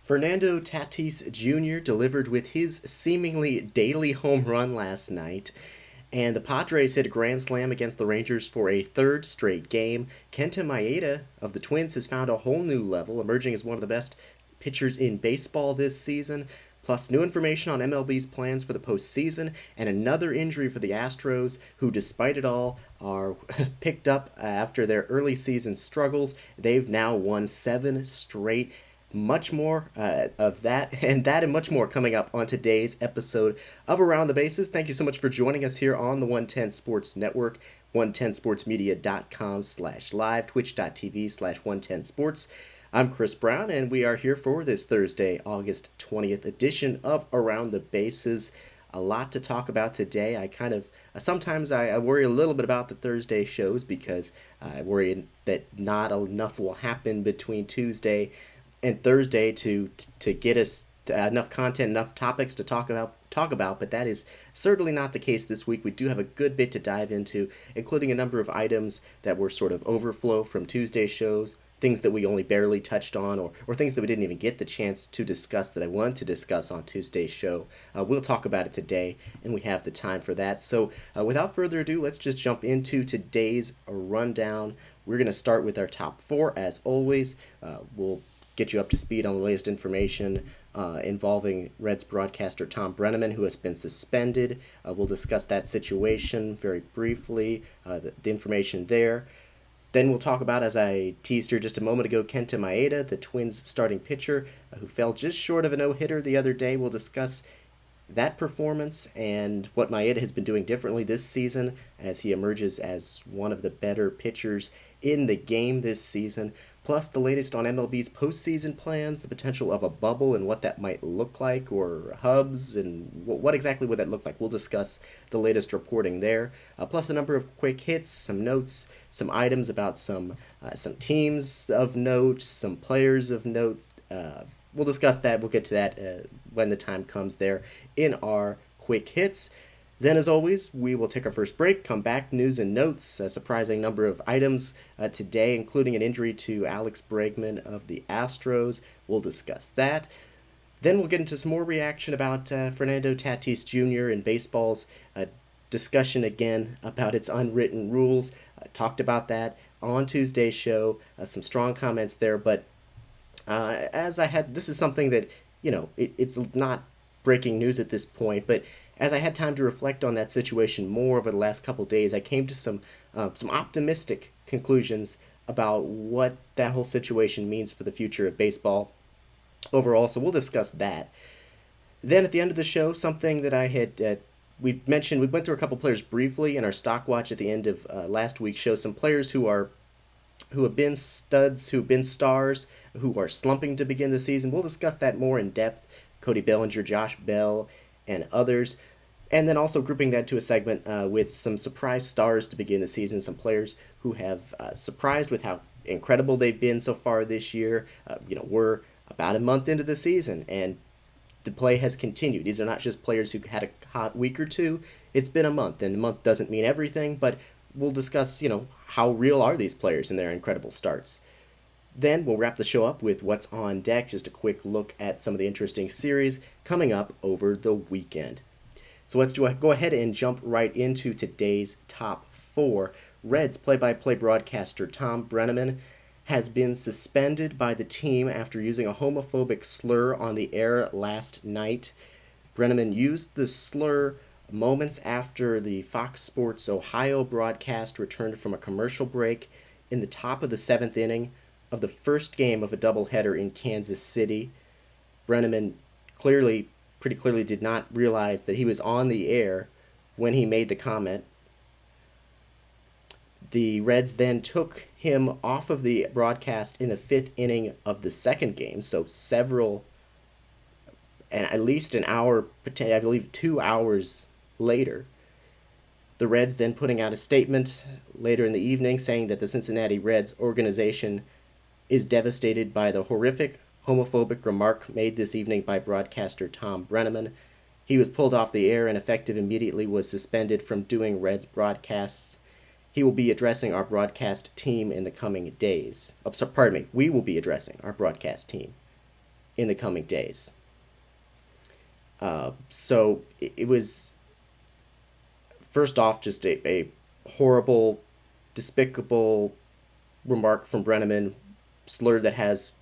Fernando Tatis Jr. delivered with his seemingly daily home run last night, and the Padres hit a grand slam against the Rangers for a third straight game. Kenta Maeda of the Twins has found a whole new level, emerging as one of the best pitchers in baseball this season. Plus, new information on MLB's plans for the postseason, and another injury for the Astros, who, despite it all, are picked up after their early season struggles. They've now won 7 straight. Much more of that and much more coming up on today's episode of Around the Bases. Thank you so much for joining us here on the 110 Sports Network, 110sportsmedia.com/live, twitch.tv/110sports. I'm Chris Brown, and we are here for this Thursday, August 20th edition of Around the Bases. A lot to talk about today. Sometimes I worry a little bit about the Thursday shows because I worry that not enough will happen between Tuesday and Thursday to get us enough content, enough topics to talk about, but that is certainly not the case this week. We do have a good bit to dive into, including a number of items that were sort of overflow from Tuesday's shows, things that we only barely touched on, or things that we didn't even get the chance to discuss that I wanted to discuss on Tuesday's show. We'll talk about it today, and we have the time for that. So without further ado, let's just jump into today's rundown. We're going to start with our top four, as always. We'll get you up to speed on the latest information involving Reds broadcaster Tom Brennaman, who has been suspended. We'll discuss that situation very briefly, the information there. Then we'll talk about, as I teased here just a moment ago, Kenta Maeda, the Twins' starting pitcher, who fell just short of a no-hitter the other day. We'll discuss that performance and what Maeda has been doing differently this season as he emerges as one of the better pitchers in the game this season. Plus the latest on MLB's postseason plans, the potential of a bubble and what that might look like, or hubs, and what exactly would that look like. We'll discuss the latest reporting there. Plus a number of quick hits, some notes, some items about some teams of note, some players of note. We'll discuss that. We'll get to that when the time comes there in our quick hits. Then, as always, we will take our first break, come back, news and notes, a surprising number of items today, including an injury to Alex Bregman of the Astros. We'll discuss that. Then we'll get into some more reaction about Fernando Tatis Jr. and baseball's discussion again about its unwritten rules. Talked about that on Tuesday's show, some strong comments there, but this is something that, it's not breaking news at this point, but as I had time to reflect on that situation more over the last couple of days, I came to some optimistic conclusions about what that whole situation means for the future of baseball overall. So we'll discuss that. Then at the end of the show, something that I had we mentioned, we went through a couple players briefly in our stock watch at the end of last week's show. Some players who have been studs, who've been stars, who are slumping to begin the season. We'll discuss that more in depth. Cody Bellinger, Josh Bell, and others. And then also grouping that to a segment with some surprise stars to begin the season, some players who have surprised with how incredible they've been so far this year. We're about a month into the season, and the play has continued. These are not just players who had a hot week or two. It's been a month, and a month doesn't mean everything, but we'll discuss, how real are these players and their incredible starts. Then we'll wrap the show up with what's on deck, just a quick look at some of the interesting series coming up over the weekend. So let's go ahead and jump right into today's top four. Reds play-by-play broadcaster Tom Brennaman has been suspended by the team after using a homophobic slur on the air last night. Brennaman used the slur moments after the Fox Sports Ohio broadcast returned from a commercial break in the top of the seventh inning of the first game of a doubleheader in Kansas City. Brennaman pretty clearly did not realize that he was on the air when he made the comment. The Reds then took him off of the broadcast in the fifth inning of the second game, so at least an hour, I believe 2 hours later. The Reds then putting out a statement later in the evening saying that the Cincinnati Reds organization is devastated by the horrific homophobic remark made this evening by broadcaster Tom Brennaman. He was pulled off the air and effective immediately was suspended from doing Reds broadcasts. He will be addressing our broadcast team in the coming days. We will be addressing our broadcast team in the coming days. So it was, first off, just a horrible, despicable remark from Brenneman, slur that has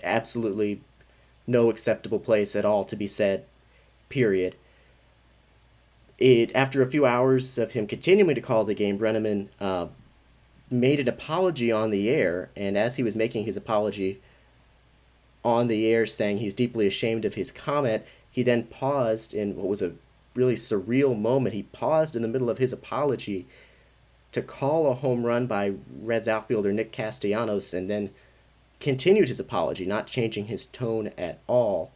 absolutely no acceptable place at all to be said, period. After a few hours of him continuing to call the game, Brenneman made an apology on the air, and as he was making his apology on the air, saying he's deeply ashamed of his comment, he then paused in what was a really surreal moment. He paused in the middle of his apology to call a home run by Reds outfielder Nick Castellanos, and then continued his apology, not changing his tone at all.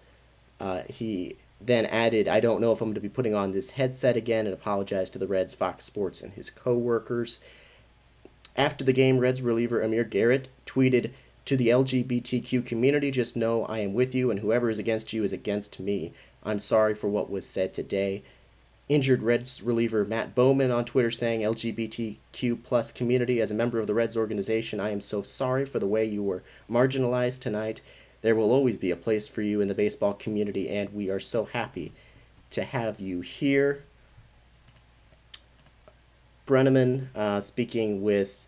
He then added, "I don't know if I'm going to be putting on this headset again," and apologized to the Reds, Fox Sports, and his co-workers. After the game, Reds reliever Amir Garrett tweeted, "To the LGBTQ community, just know I am with you, and whoever is against you is against me. I'm sorry for what was said today." Injured Reds reliever Matt Bowman on Twitter saying, "LGBTQ plus community, as a member of the Reds organization, I am so sorry for the way you were marginalized tonight. There will always be a place for you in the baseball community, and we are so happy to have you here." Brenneman speaking with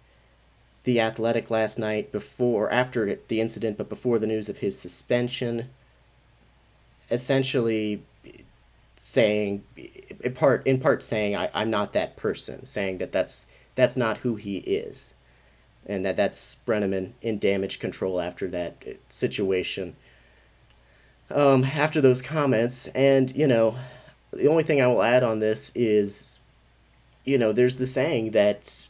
The Athletic last night, after the incident, but before the news of his suspension, essentially saying, in part saying, I'm not that person, saying that's not who he is, and that's Brenneman in damage control after that situation. After those comments, and the only thing I will add on this is, there's the saying that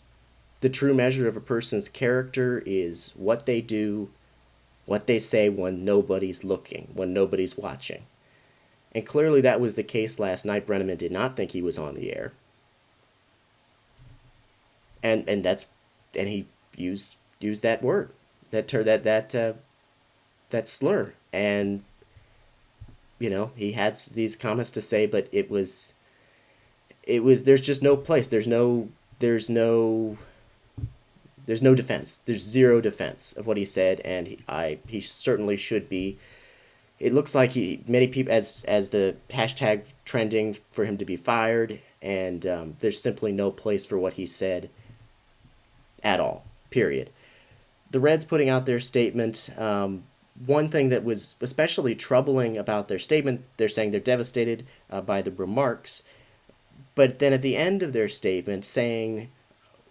the true measure of a person's character is what they do, what they say when nobody's looking, when nobody's watching. And clearly that was the case last night. Brenneman did not think he was on the air. And he used that word, that slur. And he had these comments to say, but it was there's just no place. There's no defense. There's zero defense of what he said, and he certainly should be. It looks like many people, as the hashtag trending for him to be fired, and there's simply no place for what he said at all, period. The Reds putting out their statement, one thing that was especially troubling about their statement, they're saying they're devastated by the remarks, but then at the end of their statement saying,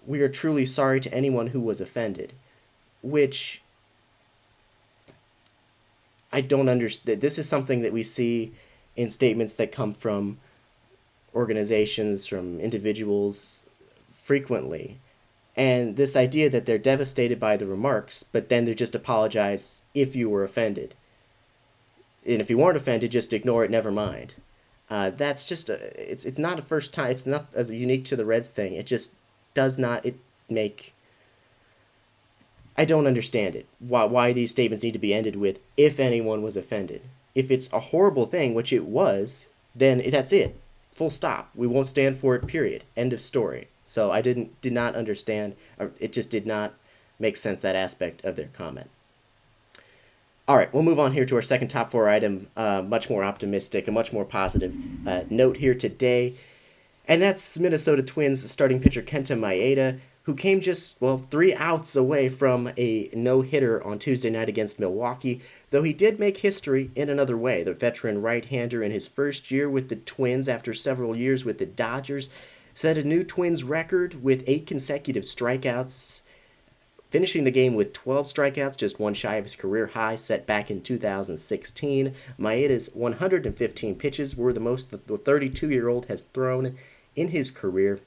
"We are truly sorry to anyone who was offended," which I don't understand. This is something that we see in statements that come from organizations, from individuals frequently. And this idea that they're devastated by the remarks, but then they just apologize if you were offended. And if you weren't offended, just ignore it, never mind. That's just, it's not a first time, it's not as unique to the Reds thing. It just does not make, I don't understand it. Why these statements need to be ended with, if anyone was offended. If it's a horrible thing, which it was, then that's it. Full stop. We won't stand for it, period. End of story. So I did not understand, it just did not make sense, that aspect of their comment. All right, we'll move on here to our second top four item, much more optimistic, a much more positive note here today. And that's Minnesota Twins starting pitcher Kenta Maeda, who came just, 3 outs away from a no-hitter on Tuesday night against Milwaukee, though he did make history in another way. The veteran right-hander in his first year with the Twins after several years with the Dodgers set a new Twins record with 8 consecutive strikeouts, finishing the game with 12 strikeouts, just one shy of his career high set back in 2016. Maeda's 115 pitches were the most the 32-year-old has thrown in his career.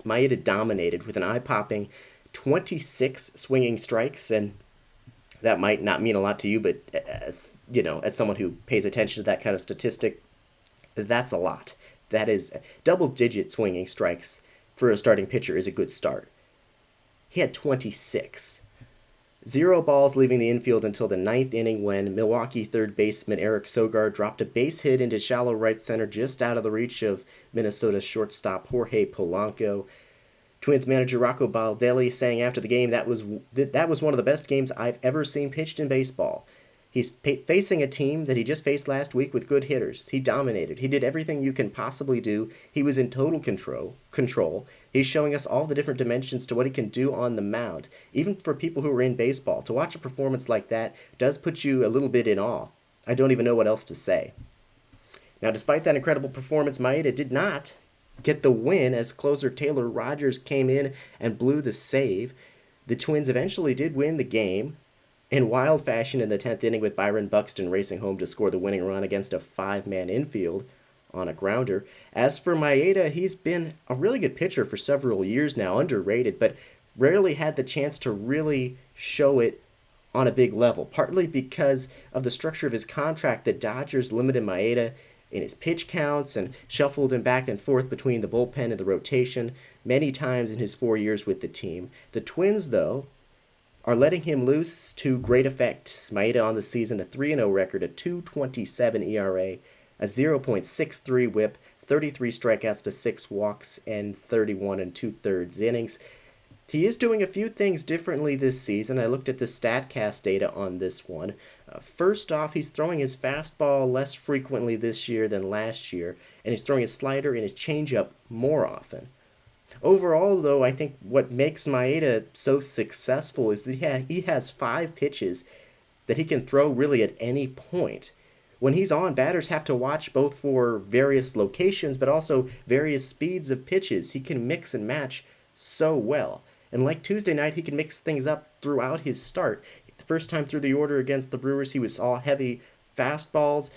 Maeda dominated with an eye-popping 26 swinging strikes, and that might not mean a lot to you, but as someone who pays attention to that kind of statistic, that's a lot. That is, double-digit swinging strikes for a starting pitcher is a good start. He had 26. 0 balls leaving the infield until the 9th inning when Milwaukee third baseman Eric Sogard dropped a base hit into shallow right center just out of the reach of Minnesota shortstop Jorge Polanco. Twins manager Rocco Baldelli saying after the game that was one of the best games I've ever seen pitched in baseball. He's facing a team that he just faced last week with good hitters. He dominated. He did everything you can possibly do. He was in total control. He's showing us all the different dimensions to what he can do on the mound. Even for people who are in baseball, to watch a performance like that does put you a little bit in awe. I don't even know what else to say. Now, despite that incredible performance, Maeda did not get the win as closer Taylor Rogers came in and blew the save. The Twins eventually did win the game in wild fashion in the 10th inning with Byron Buxton racing home to score the winning run against a five-man infield on a grounder. As for Maeda, he's been a really good pitcher for several years now, underrated, but rarely had the chance to really show it on a big level, partly because of the structure of his contract. The Dodgers limited Maeda in his pitch counts and shuffled him back and forth between the bullpen and the rotation many times in his 4 years with the team. The Twins, though, are letting him loose to great effect. Maeda on the season, a 3-0 record, a 2.27 ERA, a 0.63 whip, 33 strikeouts to 6 walks, and 31 2/3 innings. He is doing a few things differently this season. I looked at the StatCast data on this one. First off, he's throwing his fastball less frequently this year than last year, and he's throwing his slider and his changeup more often. Overall, though, I think what makes Maeda so successful is that he has 5 pitches that he can throw really at any point. When he's on, batters have to watch both for various locations, but also various speeds of pitches. He can mix and match so well. And like Tuesday night, he can mix things up throughout his start. The first time through the order against the Brewers, he was all heavy fastballs.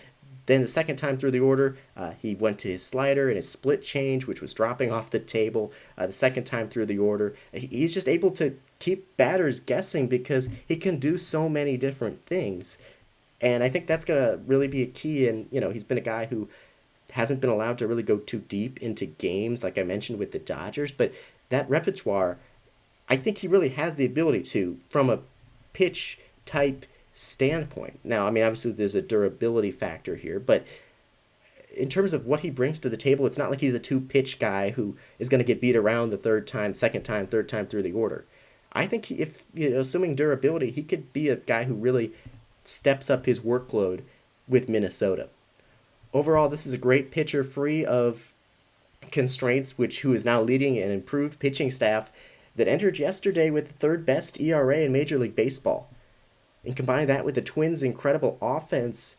Then the second time through the order, he went to his slider and his split change, which was dropping off the table. The second time through the order, he's just able to keep batters guessing because he can do so many different things. And I think that's going to really be a key. And, he's been a guy who hasn't been allowed to really go too deep into games, like I mentioned with the Dodgers. But that repertoire, I think he really has the ability to, from a pitch type standpoint. Now, I mean, obviously there's a durability factor here, but in terms of what he brings to the table, it's not like he's a 2-pitch guy who is going to get beat around the third time through the order. I think if, assuming durability, he could be a guy who really steps up his workload with Minnesota. Overall, this is a great pitcher free of constraints, who is now leading an improved pitching staff that entered yesterday with the third best ERA in Major League Baseball. And combine that with the Twins' incredible offense,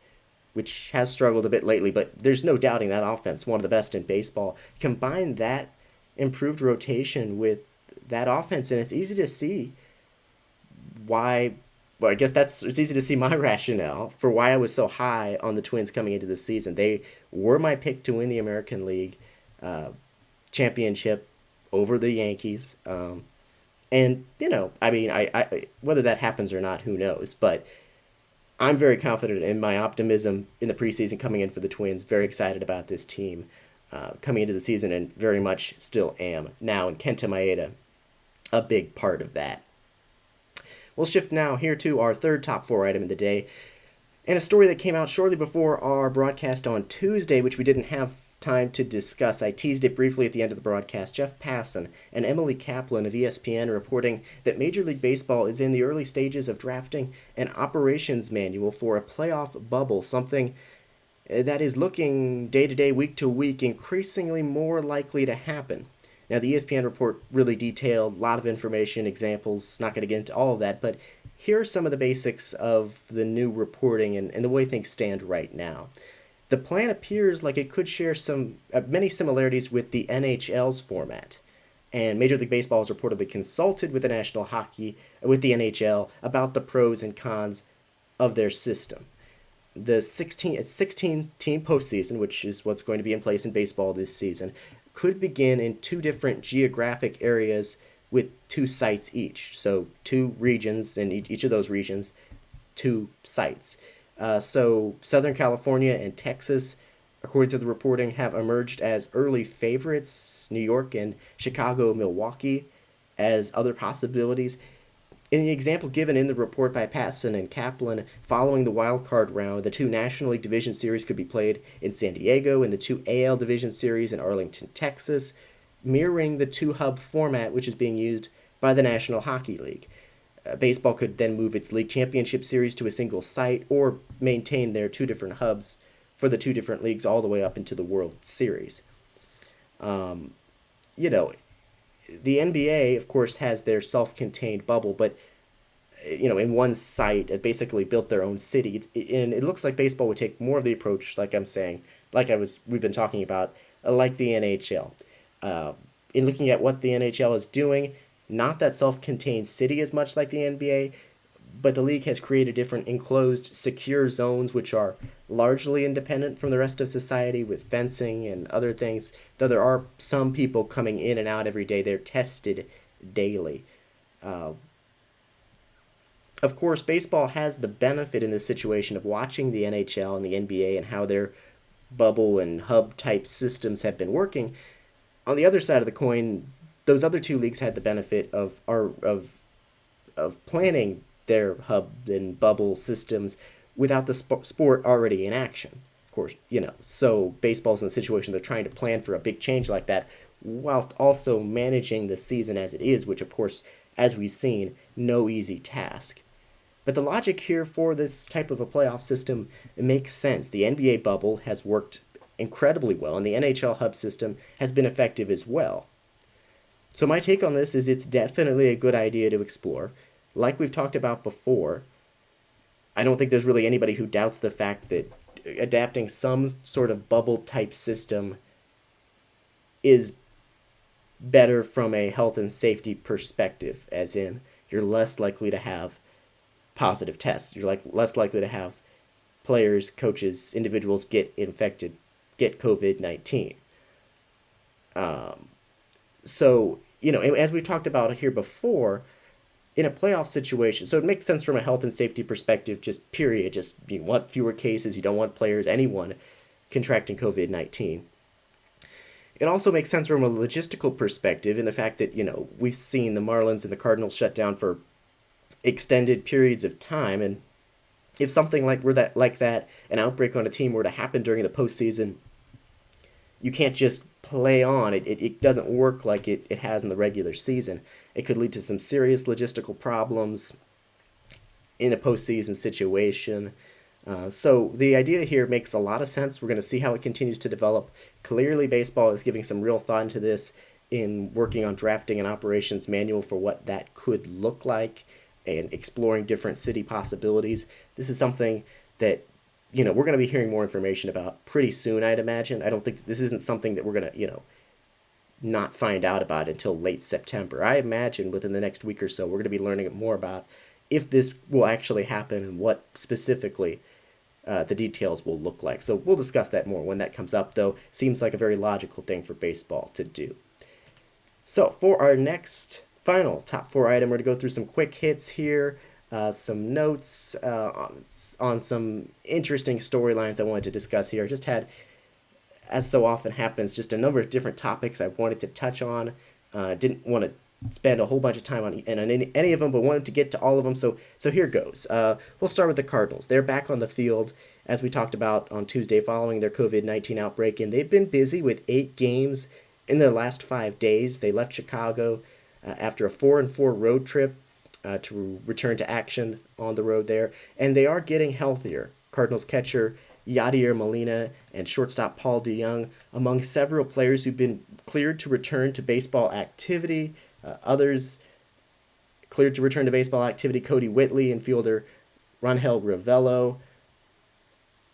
which has struggled a bit lately, but there's no doubting that offense, one of the best in baseball. Combine that improved rotation with that offense, and it's easy to see why. Well, I guess it's easy to see my rationale for why I was so high on the Twins coming into this season. They were my pick to win the American League championship over the Yankees. And, I mean, I whether that happens or not, who knows. But I'm very confident in my optimism in the preseason coming in for the Twins. Very excited about this team coming into the season, and very much still am now. And Kenta Maeda, a big part of that. We'll shift now here to our third top 4 item of the day, and a story that came out shortly before our broadcast on Tuesday, which we didn't have time to discuss. I teased it briefly at the end of the broadcast. Jeff Passan and Emily Kaplan of ESPN reporting that Major League Baseball is in the early stages of drafting an operations manual for a playoff bubble, something that is looking day to day, week to week, increasingly more likely to happen. Now, the ESPN report really detailed a lot of information, examples, not going to get into all of that, but here are some of the basics of the new reporting and the way things stand right now. The plan appears like it could share many similarities with the NHL's format, and Major League Baseball has reportedly consulted with the NHL about the pros and cons of their system. The 16-team postseason, which is what's going to be in place in baseball this season, could begin in 2 different geographic areas with 2 sites each. So 2 regions, in each of those regions, 2 sites. So Southern California and Texas, according to the reporting, have emerged as early favorites. New York and Chicago, Milwaukee as other possibilities. In the example given in the report by Passan and Kaplan, following the wild card round, the 2 National League Division Series could be played in San Diego and the 2 AL Division Series in Arlington, Texas, mirroring the 2-hub format which is being used by the National Hockey League. Baseball could then move its league championship series to a single site or maintain their two different hubs for the two different leagues all the way up into the World Series. You know, the NBA, of course, has their self contained bubble, but in one site, it basically built their own city. And it looks like baseball would take more of the approach, like I'm saying, we've been talking about, like the NHL. Uh, in looking at what the NHL is doing, not that self-contained city as much like the NBA, but the league has created different enclosed, secure zones which are largely independent from the rest of society with fencing and other things. Though there are some people coming in and out every day, they're tested daily. Uh, of course, baseball has the benefit in this situation of watching the NHL and the NBA and how their bubble and hub type systems have been working. On the other side of the coin, those other two leagues had the benefit of planning their hub and bubble systems without the sport already in action. Of course, so baseball's in a situation they're trying to plan for a big change like that while also managing the season as it is, which of course, as we've seen, no easy task. But the logic here for this type of a playoff system makes sense. The NBA bubble has worked incredibly well, and the NHL hub system has been effective as well. So my take on this is it's definitely a good idea to explore. Like we've talked about before, I don't think there's really anybody who doubts the fact that adapting some sort of bubble type system is better from a health and safety perspective, as in you're less likely to have positive tests. You're less likely to have players, coaches, individuals get infected, get COVID-19. So, as we talked about here before, in a playoff situation, so it makes sense from a health and safety perspective, just period. Just you want fewer cases, you don't want players, anyone contracting COVID-19. It also makes sense from a logistical perspective in the fact that, we've seen the Marlins and the Cardinals shut down for extended periods of time, and if something like that, an outbreak on a team were to happen during the postseason, you can't just play on. It doesn't work like it has in the regular season. It could lead to some serious logistical problems in a postseason situation. So the idea here makes a lot of sense. We're going to see how it continues to develop. Clearly, baseball is giving some real thought into this in working on drafting an operations manual for what that could look like and exploring different city possibilities. This is something that we're going to be hearing more information about pretty soon, I'd imagine. I don't think this isn't something that we're going to, not find out about until late September. I imagine within the next week or so, we're going to be learning more about if this will actually happen and what specifically the details will look like. So we'll discuss that more when that comes up, though. Seems like a very logical thing for baseball to do. So for our next final top four item, we're going to go through some quick hits here. Some notes on some interesting storylines I wanted to discuss here. I just had, as so often happens, just a number of different topics I wanted to touch on. Didn't want to spend a whole bunch of time on any of them, but wanted to get to all of them. So here goes. We'll start with the Cardinals. They're back on the field, as we talked about on Tuesday following their COVID-19 outbreak, and they've been busy with 8 games in their last 5 days. They left Chicago after a 4-4 road trip to return to action on the road there, and they are getting healthier. Cardinals catcher Yadier Molina and shortstop Paul DeJong among several players who've been cleared to return to baseball activity. Others cleared to return to baseball activity: Cody Whitley, infielder Rangel Ravello,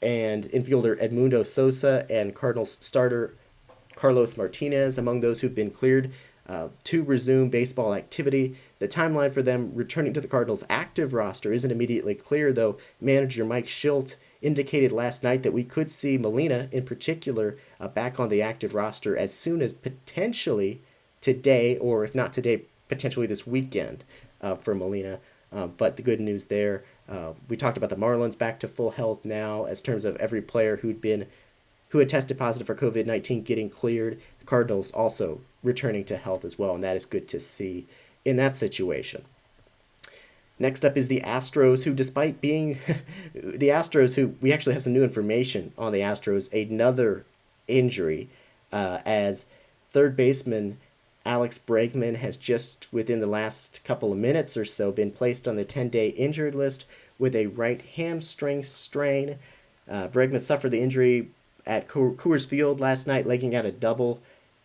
and infielder Edmundo Sosa, and Cardinals starter Carlos Martinez among those who've been cleared to resume baseball activity. The timeline for them returning to the Cardinals' active roster isn't immediately clear, though manager Mike Shildt indicated last night that we could see Molina, in particular, back on the active roster as soon as potentially today, or if not today, potentially this weekend for Molina. But the good news there, we talked about the Marlins back to full health now as terms of every player who had tested positive for COVID-19 getting cleared. The Cardinals also returning to health as well, and that is good to see in that situation. Next up is the Astros, who despite being the Astros, who we actually have some new information on the Astros, another injury as third baseman Alex Bregman has just within the last couple of minutes or so been placed on the 10-day injured list with a right hamstring strain. Bregman suffered the injury at Coors Field last night, legging out a double,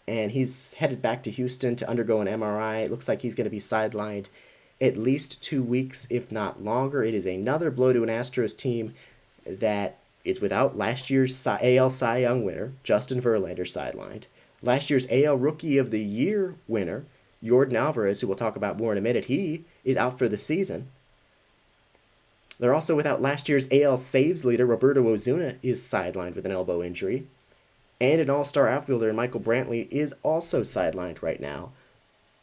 and he's headed back to Houston to undergo an MRI. It looks like he's going to be sidelined at least 2 weeks, if not longer. It is another blow to an Astros team that is without last year's AL Cy Young winner, Justin Verlander, sidelined. Last year's AL Rookie of the Year winner, Yordan Alvarez, who we'll talk about more in a minute, he is out for the season. They're also without last year's AL saves leader, Roberto Ozuna, is sidelined with an elbow injury. And an all-star outfielder, Michael Brantley, is also sidelined right now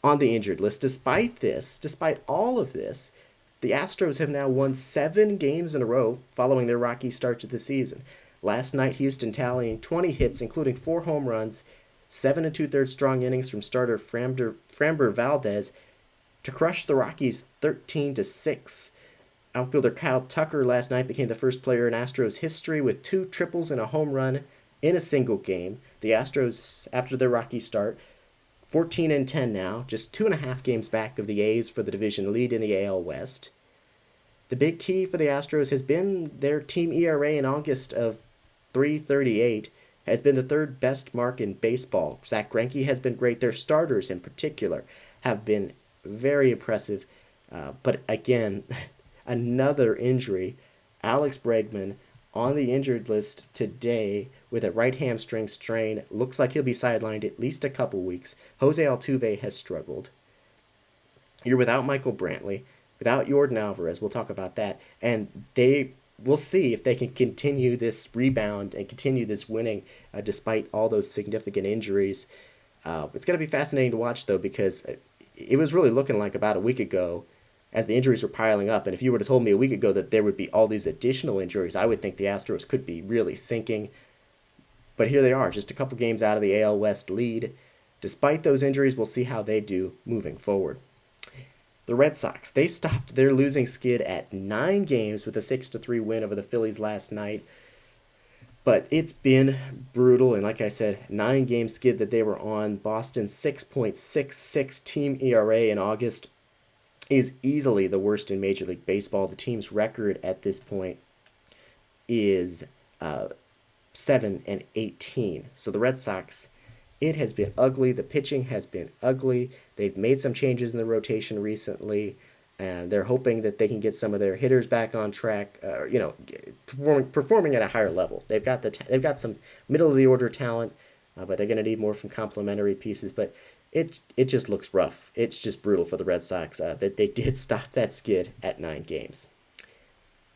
on the injured list. Despite all of this, the Astros have now won 7 games in a row following their rocky start to the season. Last night, Houston tallying 20 hits, including 4 home runs, 7 2/3 strong innings from starter Framber Valdez to crush the Rockies 13-6. Outfielder Kyle Tucker last night became the first player in Astros history with 2 triples and a home run in a single game. The Astros, after their rocky start, 14-10 now, just 2.5 games back of the A's for the division lead in the AL West. The big key for the Astros has been their team ERA in August of 3.38, has been the 3rd best mark in baseball. Zach Greinke has been great. Their starters in particular have been very impressive. But again, another injury. Alex Bregman on the injured list today with a right hamstring strain. Looks like he'll be sidelined at least a couple weeks. Jose Altuve has struggled. You're without Michael Brantley, without Yordan Alvarez. We'll talk about that. And we'll see if they can continue this rebound and continue this winning despite all those significant injuries. It's going to be fascinating to watch, though, because it was really looking like about a week ago as the injuries were piling up. And if you were to told me a week ago that there would be all these additional injuries, I would think the Astros could be really sinking. But here they are, just a couple games out of the AL West lead. Despite those injuries, we'll see how they do moving forward. The Red Sox, they stopped their losing skid at 9 games with a 6-3 win over the Phillies last night. But it's been brutal, and like I said, 9-game skid that they were on. Boston's 6.66 team ERA in August is easily the worst in Major League Baseball. The team's record at this point is 7-18. So the Red Sox, it has been ugly. The pitching has been ugly. They've made some changes in the rotation recently, and they're hoping that they can get some of their hitters back on track. Performing at a higher level. They've got some middle of the order talent, but they're going to need more from complementary pieces. But it just looks rough. It's just brutal for the Red Sox that they did stop that skid at 9 games.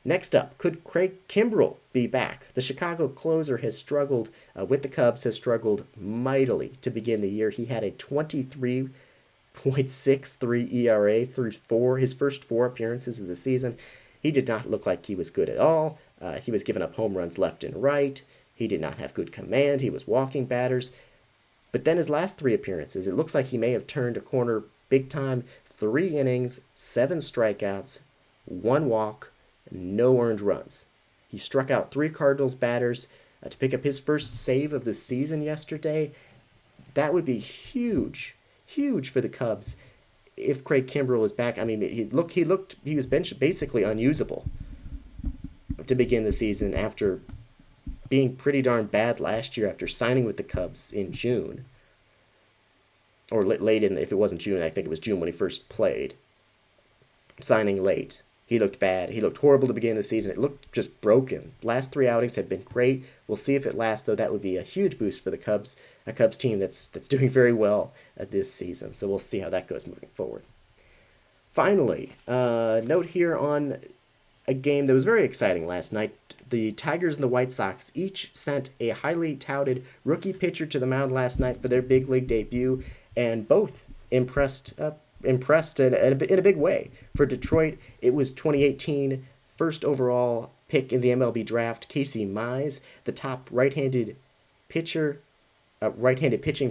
Next up, could Craig Kimbrell be back? The Chicago closer has struggled with the Cubs, has struggled mightily to begin the year. He had a 23.63 ERA through his first 4 appearances of the season. He did not look like he was good at all. He was giving up home runs left and right. He did not have good command. He was walking batters. But then his last 3 appearances, it looks like he may have turned a corner big time. 3 innings, 7 strikeouts, 1 walk, no earned runs. He struck out 3 Cardinals batters to pick up his first save of the season yesterday. That would be huge for the Cubs if Craig Kimbrell is back. I mean, he was basically unusable to begin the season after being pretty darn bad last year after signing with the Cubs in June. Or late in, if it wasn't June, I think it was June when he first played. Signing late. He looked bad. He looked horrible to begin the season. It looked just broken. Last 3 outings have been great. We'll see if it lasts, though. That would be a huge boost for the Cubs, a Cubs team that's doing very well this season. So we'll see how that goes moving forward. Finally, note here on a game that was very exciting last night. The Tigers and the White Sox each sent a highly touted rookie pitcher to the mound last night for their big league debut, and both impressed in a big way. For Detroit, it was 2018 first overall pick in the MLB draft, Casey Mize, the top right-handed pitching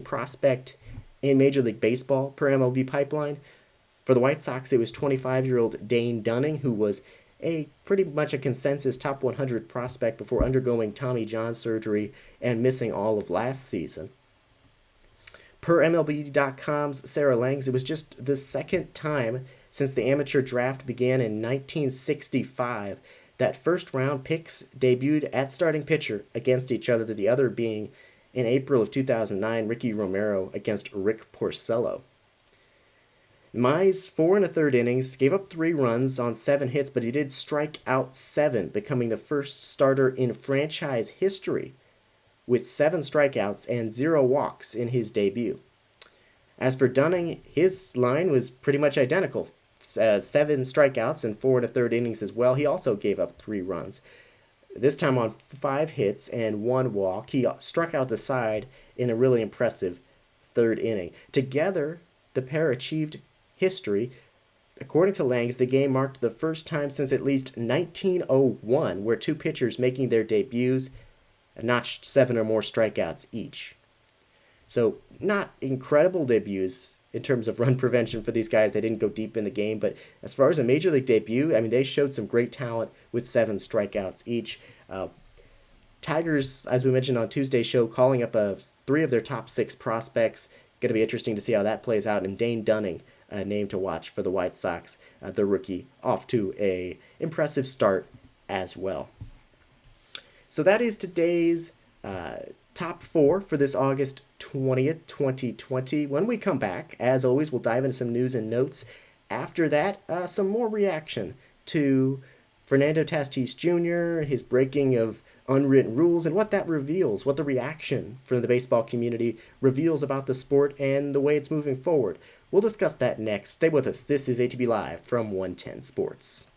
prospect in Major League Baseball per MLB Pipeline. For the White Sox, it was 25-year-old Dane Dunning, who was pretty much a consensus top 100 prospect before undergoing Tommy John surgery and missing all of last season. Per MLB.com's Sarah Langs, it was just the second time since the amateur draft began in 1965 that first round picks debuted at starting pitcher against each other, the other being in April of 2009, Ricky Romero against Rick Porcello. Mize, 4 1/3 innings, gave up 3 runs on 7 hits, but he did strike out 7, becoming the first starter in franchise history with 7 strikeouts and 0 walks in his debut. As for Dunning, his line was pretty much identical. 7 strikeouts and 4 1/3 innings as well. He also gave up 3 runs. This time on 5 hits and 1 walk, he struck out the side in a really impressive third inning. Together, the pair achieved history. According to Langs, the game marked the first time since at least 1901 where two pitchers making their debuts notched 7 or more strikeouts each. So, not incredible debuts in terms of run prevention for these guys. They didn't go deep in the game, but as far as a major league debut, I mean, they showed some great talent with 7 strikeouts each. Tigers, as we mentioned on Tuesday's show, calling up 3 of their top 6 prospects. Going to be interesting to see how that plays out. And Dane Dunning, a name to watch for the White Sox, the rookie, off to a impressive start as well. So that is today's top 4 for this August 20th, 2020. When we come back, as always, we'll dive into some news and notes. After that, some more reaction to Fernando Tatis Jr., his breaking of unwritten rules, and what that reveals, what the reaction from the baseball community reveals about the sport and the way it's moving forward. We'll discuss that next. Stay with us. This is ATB Live from 110 Sports.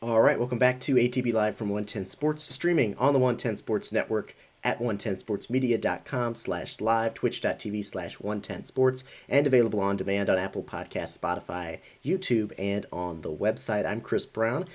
All right, welcome back to ATB Live from 110 Sports, streaming on the 110 Sports Network at 110sportsmedia.com/live, twitch.tv/110sports, and available on demand on Apple Podcasts, Spotify, YouTube, and on the website. I'm Chris Brown.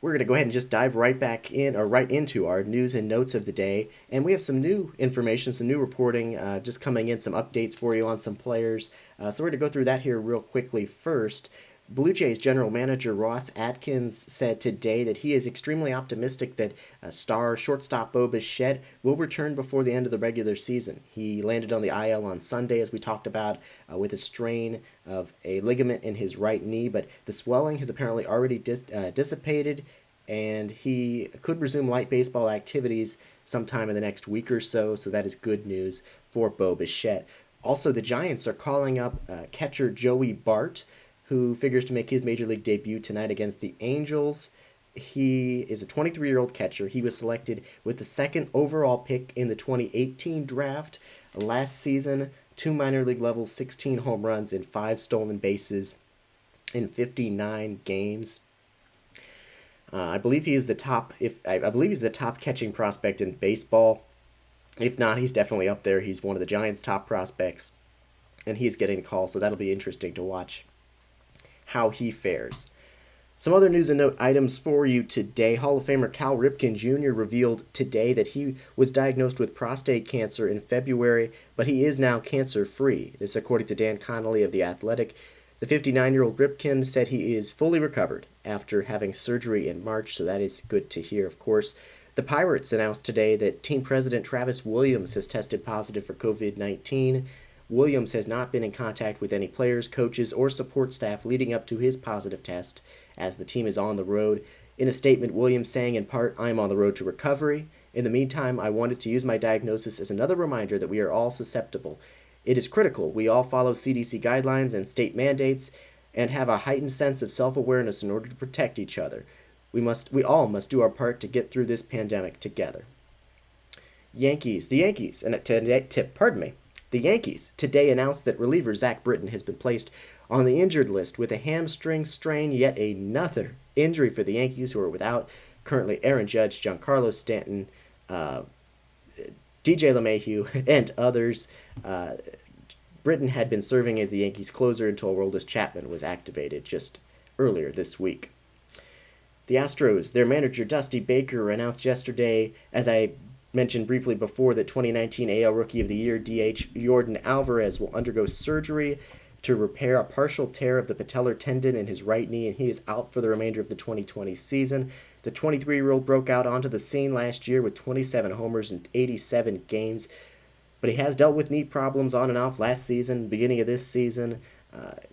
We're going to go ahead and just dive right back in, or right into our news and notes of the day. And we have some new information, some new reporting just coming in, some updates for you on some players. So we're going to go through that here real quickly first. Blue Jays general manager Ross Atkins said today that he is extremely optimistic that star shortstop Bo Bichette will return before the end of the regular season. He landed on the IL on Sunday, as we talked about, with a strain of a ligament in his right knee, but the swelling has apparently already dissipated, and he could resume light baseball activities sometime in the next week or so, so that is good news for Bo Bichette. Also, the Giants are calling up catcher Joey Bart, who figures to make his major league debut tonight against the Angels. He is a 23-year-old catcher. He was selected with the second overall pick in the 2018 draft. Last season, 2 minor league levels, 16 home runs, and 5 stolen bases in 59 games. I believe he is the top. I believe he's the top catching prospect in baseball. If not, he's definitely up there. He's one of the Giants' top prospects, and he's getting a call. So that'll be interesting to watch how he fares. Some other news and note items for you today. Hall of Famer Cal Ripken Jr. revealed today that he was diagnosed with prostate cancer in February, but he is now cancer-free. This according to Dan Connolly of The Athletic. The 59-year-old Ripken said he is fully recovered after having surgery in March, so that is good to hear, of course. The Pirates announced today that team president Travis Williams has tested positive for COVID-19. Williams has not been in contact with any players, coaches, or support staff leading up to his positive test, as the team is on the road. In a statement, Williams saying in part, "I am on the road to recovery. In the meantime, I wanted to use my diagnosis as another reminder that we are all susceptible. It is critical we all follow CDC guidelines and state mandates and have a heightened sense of self-awareness in order to protect each other. We all must do our part to get through this pandemic together." The Yankees today announced that reliever Zach Britton has been placed on the injured list with a hamstring strain, yet another injury for the Yankees, who are without currently Aaron Judge, Giancarlo Stanton, DJ LeMahieu, and others. Britton had been serving as the Yankees' closer until Aroldis Chapman was activated just earlier this week. The Astros, their manager Dusty Baker announced yesterday, as I mentioned briefly before, that 2019 AL Rookie of the Year DH Yordan Alvarez will undergo surgery to repair a partial tear of the patellar tendon in his right knee, and he is out for the remainder of the 2020 season. The 23-year-old broke out onto the scene last year with 27 homers in 87 games, but he has dealt with knee problems on and off last season, beginning of this season.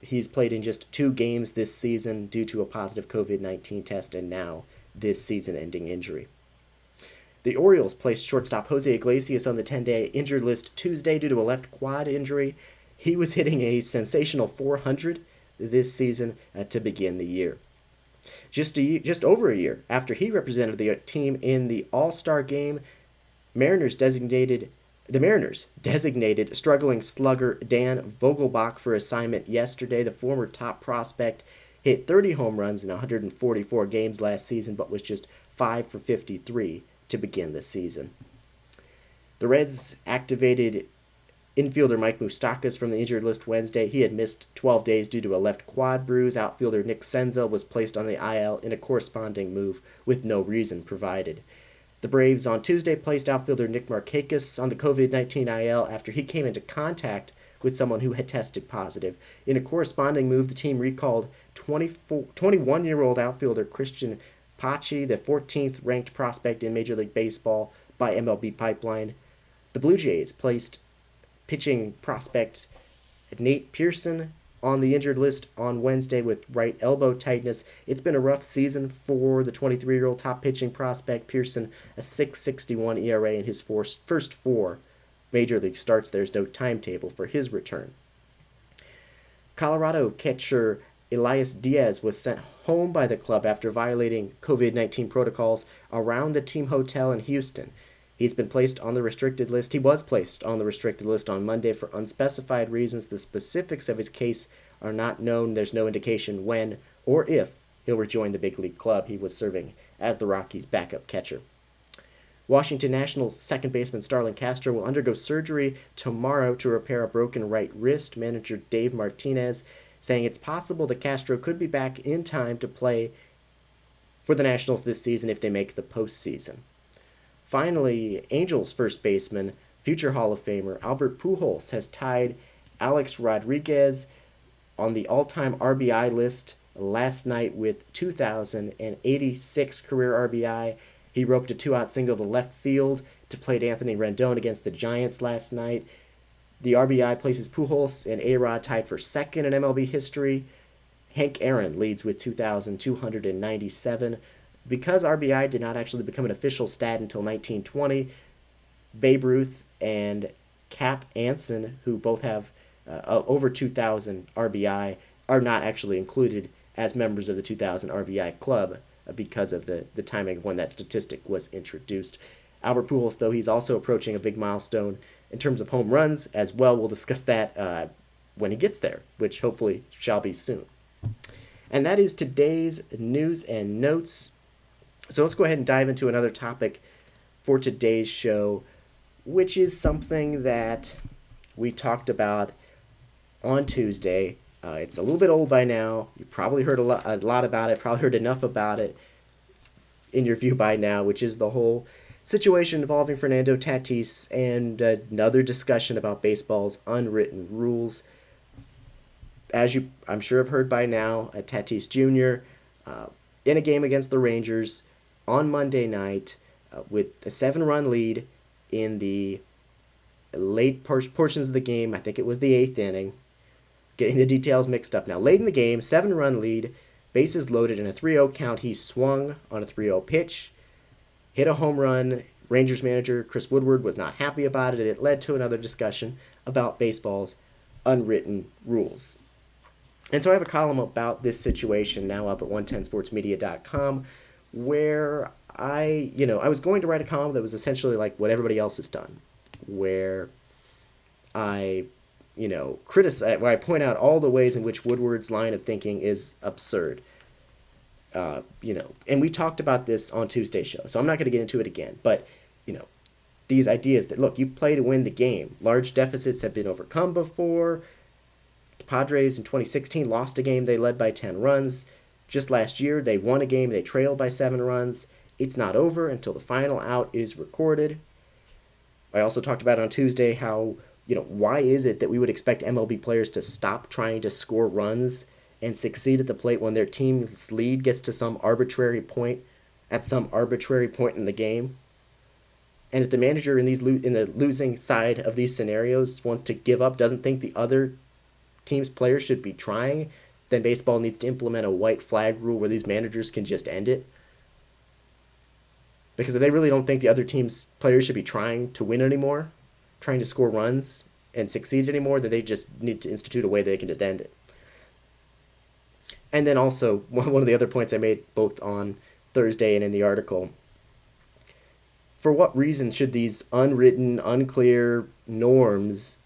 He's played in just 2 games this season due to a positive COVID-19 test, and now this season-ending injury. The Orioles placed shortstop Jose Iglesias on the 10-day injured list Tuesday due to a left quad injury. He was hitting a sensational .400 this season to begin the year. Just over a year after he represented the team in the All-Star game, the Mariners designated struggling slugger Dan Vogelbach for assignment yesterday. The former top prospect hit 30 home runs in 144 games last season, but was just 5 for 53 to begin the season. The Reds activated infielder Mike Moustakas from the injured list Wednesday. He had missed 12 days due to a left quad bruise. Outfielder Nick Senzel was placed on the IL in a corresponding move with no reason provided. The Braves on Tuesday placed outfielder Nick Markakis on the COVID-19 IL after he came into contact with someone who had tested positive. In a corresponding move, the team recalled 21-year-old outfielder Christian Pache, the 14th ranked prospect in Major League Baseball by MLB Pipeline. The Blue Jays placed pitching prospect Nate Pearson on the injured list on Wednesday with right elbow tightness. It's been a rough season for the 23-year-old top pitching prospect. Pearson, a 6.61 ERA in his first 4 Major League starts. There's no timetable for his return. Colorado catcher Elias Diaz was sent home by the club after violating COVID-19 protocols around the team hotel in Houston. He's been placed on the restricted list. He was placed on the restricted list on Monday for unspecified reasons. The specifics of his case are not known. There's no indication when or if he'll rejoin the big league club. He was serving as the Rockies' backup catcher. Washington Nationals second baseman Starlin Castro will undergo surgery tomorrow to repair a broken right wrist. Manager Dave Martinez saying it's possible that Castro could be back in time to play for the Nationals this season if they make the postseason. Finally, Angels first baseman, future Hall of Famer Albert Pujols has tied Alex Rodriguez on the all-time RBI list last night with 2,086 career RBI. He roped a 2-out single to left field to plate Anthony Rendon against the Giants last night. The RBI places Pujols and A-Rod tied for second in MLB history. Hank Aaron leads with 2,297. Because RBI did not actually become an official stat until 1920, Babe Ruth and Cap Anson, who both have over 2,000 RBI, are not actually included as members of the 2,000 RBI club because of the timing of when that statistic was introduced. Albert Pujols, though, he's also approaching a big milestone in terms of home runs as well. We'll discuss that when he gets there, which hopefully shall be soon. And that is today's news and notes. So let's go ahead and dive into another topic for today's show, which is something that we talked about on Tuesday. It's a little bit old by now. You probably heard a lot about it, probably heard enough about it in your view by now, which is the whole situation involving Fernando Tatis and another discussion about baseball's unwritten rules. As you, I'm sure, have heard by now, Tatis Jr. In a game against the Rangers on Monday night with a 7-run lead in the late portions of the game. I think it was the 8th inning. Getting the details mixed up now. Late in the game, 7-run lead, bases loaded in a 3-0 count. He swung on a 3-0 pitch, hit a home run. Rangers manager Chris Woodward was not happy about it. It led to another discussion about baseball's unwritten rules. And so I have a column about this situation now up at 110sportsmedia.com where I was going to write a column that was essentially like what everybody else has done, where I criticize, where I point out all the ways in which Woodward's line of thinking is absurd. And we talked about this on Tuesday's show, so I'm not going to get into it again. But, these ideas that, look, you play to win the game. Large deficits have been overcome before. The Padres in 2016 lost a game they led by 10 runs. Just last year, they won a game they trailed by 7 runs. It's not over until the final out is recorded. I also talked about on Tuesday how, why is it that we would expect MLB players to stop trying to score runs and succeed at the plate when their team's lead gets to some arbitrary point at some arbitrary point in the game? And if the manager in the losing side of these scenarios wants to give up, doesn't think the other team's players should be trying, then baseball needs to implement a white flag rule where these managers can just end it. Because if they really don't think the other team's players should be trying to win anymore, trying to score runs and succeed anymore, then they just need to institute a way they can just end it. And then also, one of the other points I made both on Thursday and in the article, for what reason should these unwritten, unclear norms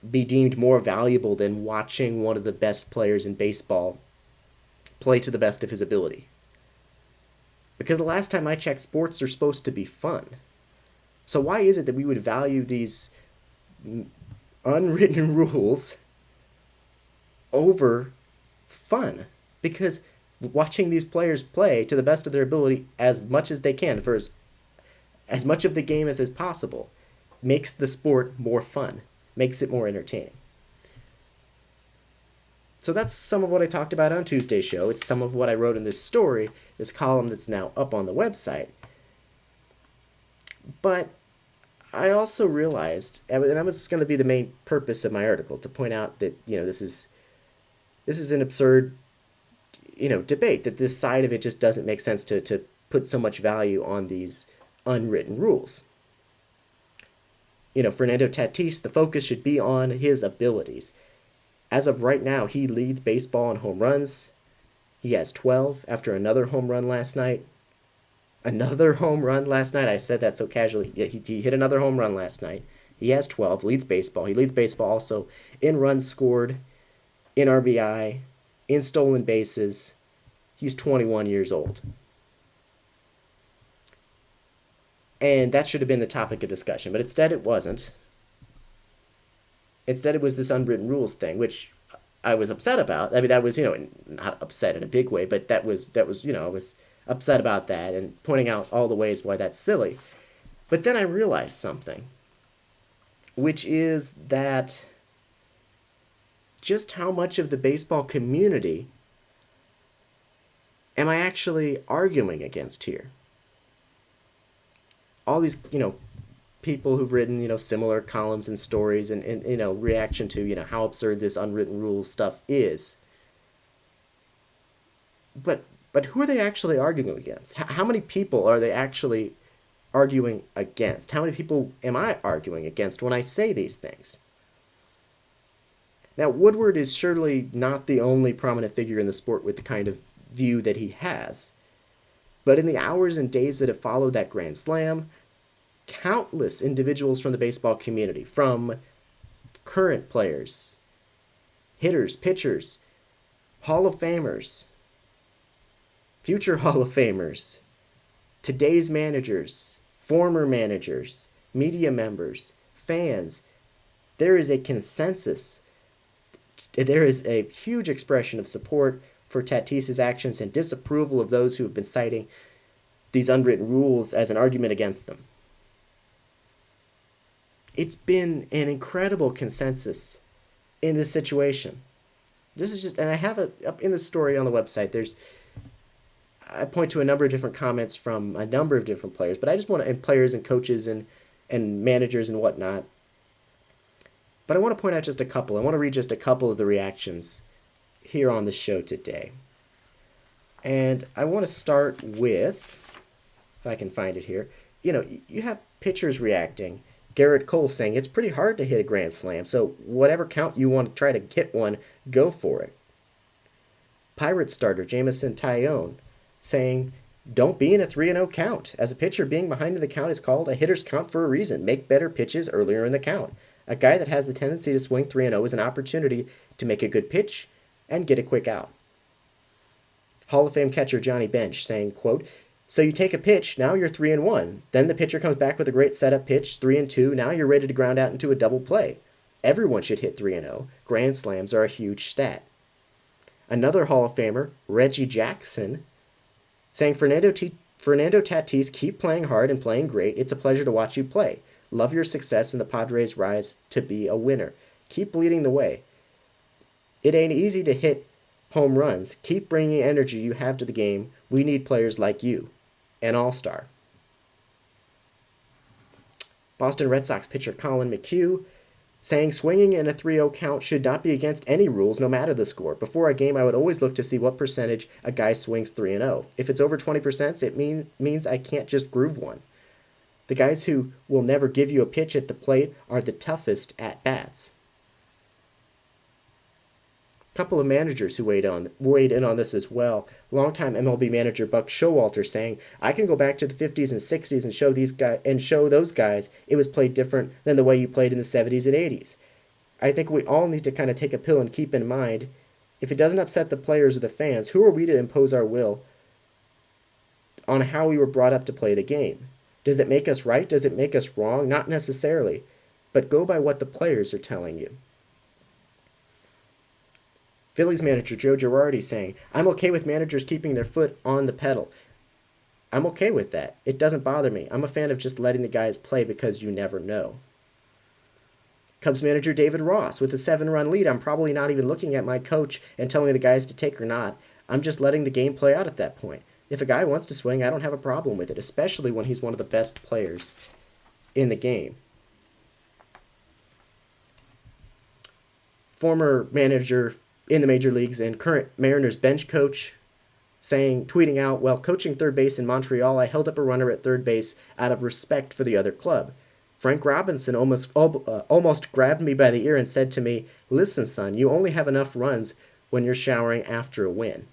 be deemed more valuable than watching one of the best players in baseball play to the best of his ability? Because the last time I checked, sports are supposed to be fun. So why is it that we would value these unwritten rules over fun? Because watching these players play to the best of their ability as much as they can for as much of the game as is possible makes the sport more fun, makes it more entertaining. So that's some of what I talked about on Tuesday's show. It's some of what I wrote in this story, this column that's now up on the website. But I also realized, and that was going to be the main purpose of my article, to point out that, this is an absurd, debate, that this side of it just doesn't make sense to put so much value on these unwritten rules. Fernando Tatis, the focus should be on his abilities. As of right now, he leads baseball in home runs. He has 12 after another home run last night. Another home run last night. I said that so casually. He hit another home run last night. He has 12, leads baseball. He leads baseball also in runs scored, in RBI, in stolen bases. He's 21 years old. And that should have been the topic of discussion, but instead it wasn't. Instead it was this unwritten rules thing, which I was upset about. I mean, that was, not upset in a big way, but that was, I was upset about that and pointing out all the ways why that's silly. But then I realized something, which is that just how much of the baseball community am I actually arguing against here? All these, people who've written, similar columns and stories and reaction to, how absurd this unwritten rules stuff is. But who are they actually arguing against? How many people are they actually arguing against? How many people am I arguing against when I say these things? Now, Woodward is surely not the only prominent figure in the sport with the kind of view that he has. But in the hours and days that have followed that Grand Slam, countless individuals from the baseball community, from current players, hitters, pitchers, Hall of Famers, future Hall of Famers, today's managers, former managers, media members, fans. There is a consensus. There is a huge expression of support for Tatis's actions and disapproval of those who have been citing these unwritten rules as an argument against them. It's been an incredible consensus in this situation. This is just, and I have it up in the story on the website. I point to a number of different comments from a number of different players, but I just want to, and players and coaches and managers and whatnot. But I want to point out just a couple. I want to read just a couple of the reactions here on the show today. And I want to start with, if I can find it here, you have pitchers reacting. Garrett Cole saying, it's pretty hard to hit a grand slam, so whatever count you want to try to hit one, go for it. Pirate starter Jamison Tyone saying, don't be in a 3-0 count. As a pitcher, being behind in the count is called a hitter's count for a reason. Make better pitches earlier in the count. A guy that has the tendency to swing 3-0 is an opportunity to make a good pitch and get a quick out. Hall of Fame catcher Johnny Bench saying, quote, so you take a pitch, now you're 3-1. Then the pitcher comes back with a great setup pitch, 3-2. Now you're ready to ground out into a double play. Everyone should hit 3-0. Grand slams are a huge stat. Another Hall of Famer, Reggie Jackson, saying, Fernando Tatis, keep playing hard and playing great. It's a pleasure to watch you play. Love your success and the Padres' rise to be a winner. Keep leading the way. It ain't easy to hit home runs. Keep bringing energy you have to the game. We need players like you. An all-star. Boston Red Sox pitcher Colin McHugh saying swinging in a 3-0 count should not be against any rules no matter the score. Before a game, I would always look to see what percentage a guy swings 3-0. If it's over 20%, it means I can't just groove one. The guys who will never give you a pitch at the plate are the toughest at bats. Couple of managers who weighed in on this as well. Longtime MLB manager Buck Showalter saying, I can go back to the 50s and 60s and show those guys it was played different than the way you played in the 70s and 80s. I think we all need to kind of take a pill and keep in mind, if it doesn't upset the players or the fans, who are we to impose our will on how we were brought up to play the game? Does it make us right? Does it make us wrong? Not necessarily, but go by what the players are telling you. Phillies manager Joe Girardi saying, I'm okay with managers keeping their foot on the pedal. I'm okay with that. It doesn't bother me. I'm a fan of just letting the guys play because you never know. Cubs manager David Ross, with a 7-run lead, I'm probably not even looking at my coach and telling the guys to take or not. I'm just letting the game play out at that point. If a guy wants to swing, I don't have a problem with it, especially when he's one of the best players in the game. Former manager in the major leagues and current Mariners bench coach tweeting out, while coaching third base in Montreal, I held up a runner at third base out of respect for the other club. Frank Robinson almost grabbed me by the ear and said to me, listen, son, you only have enough runs when you're showering after a win.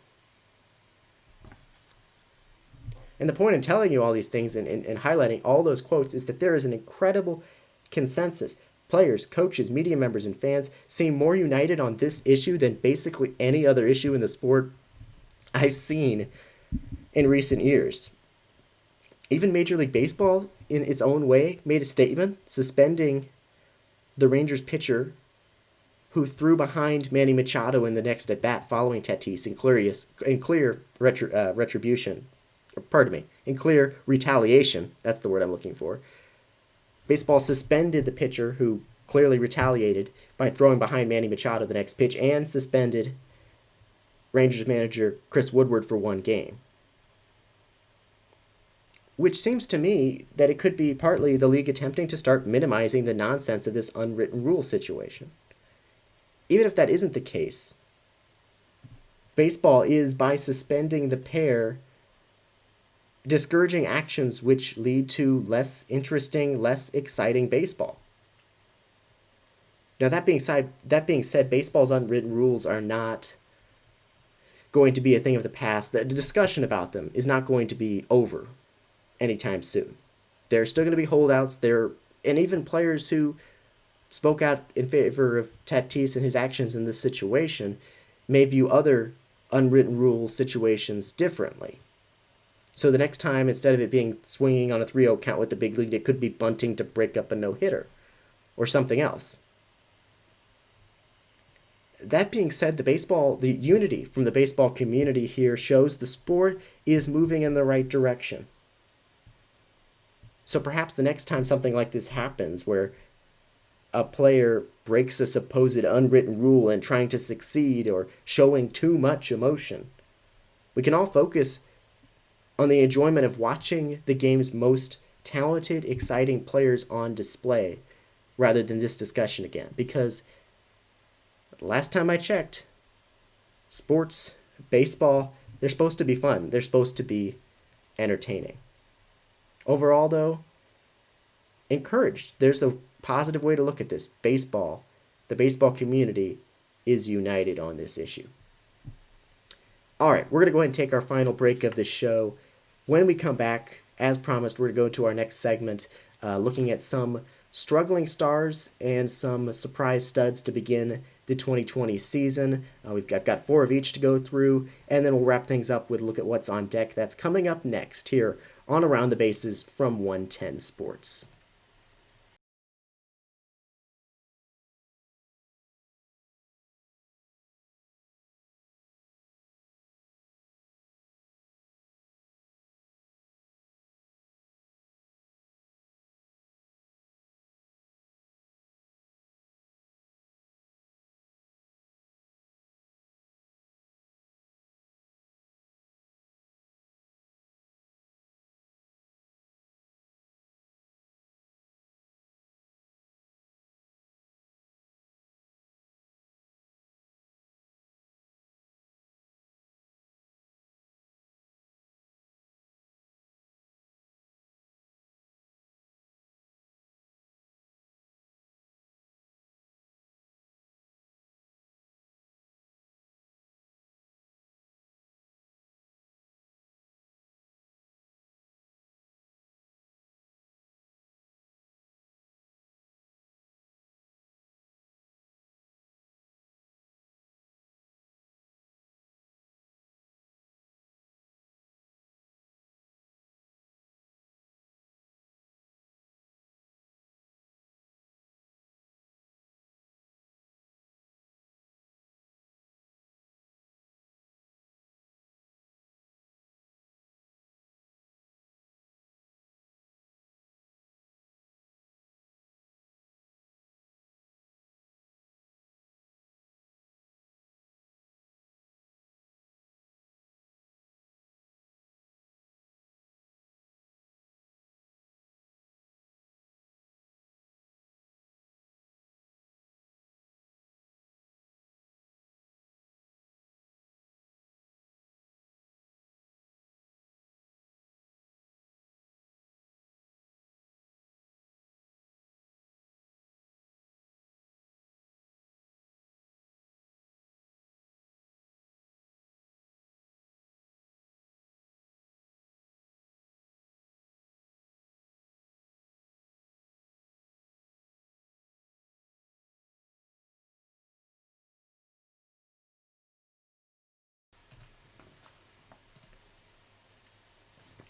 And the point in telling you all these things and highlighting all those quotes is that there is an incredible consensus. Players, coaches, media members, and fans seem more united on this issue than basically any other issue in the sport I've seen in recent years. Even Major League Baseball, in its own way, made a statement suspending the Rangers pitcher who threw behind Manny Machado in the next at-bat following Tatis in clear retaliation. That's the word I'm looking for. Baseball suspended the pitcher who clearly retaliated by throwing behind Manny Machado the next pitch, and suspended Rangers manager Chris Woodward for 1 game. Which seems to me that it could be partly the league attempting to start minimizing the nonsense of this unwritten rule situation. Even if that isn't the case, baseball is, by suspending the pair, discouraging actions which lead to less interesting, less exciting baseball. Now, that being said, baseball's unwritten rules are not going to be a thing of the past. The discussion about them is not going to be over anytime soon. There's still going to be holdouts there, and even players who spoke out in favor of Tatis and his actions in this situation may view other unwritten rule situations differently. So the next time, instead of it being swinging on a 3-0 count with the big lead, it could be bunting to break up a no-hitter or something else. That being said, the unity from the baseball community here shows the sport is moving in the right direction. So perhaps the next time something like this happens, where a player breaks a supposed unwritten rule and trying to succeed or showing too much emotion, we can all focus on the enjoyment of watching the game's most talented, exciting players on display rather than this discussion again. Because last time I checked, sports, baseball, they're supposed to be fun. They're supposed to be entertaining. Overall, though, encouraged. There's a positive way to look at this. Baseball, the baseball community is united on this issue. All right, we're going to go ahead and take our final break of the show. When we come back, as promised, we're going to go to our next segment, looking at some struggling stars and some surprise studs to begin the 2020 season. I've got 4 of each to go through, and then we'll wrap things up with a look at what's on deck. That's coming up next here on Around the Bases from 110 Sports.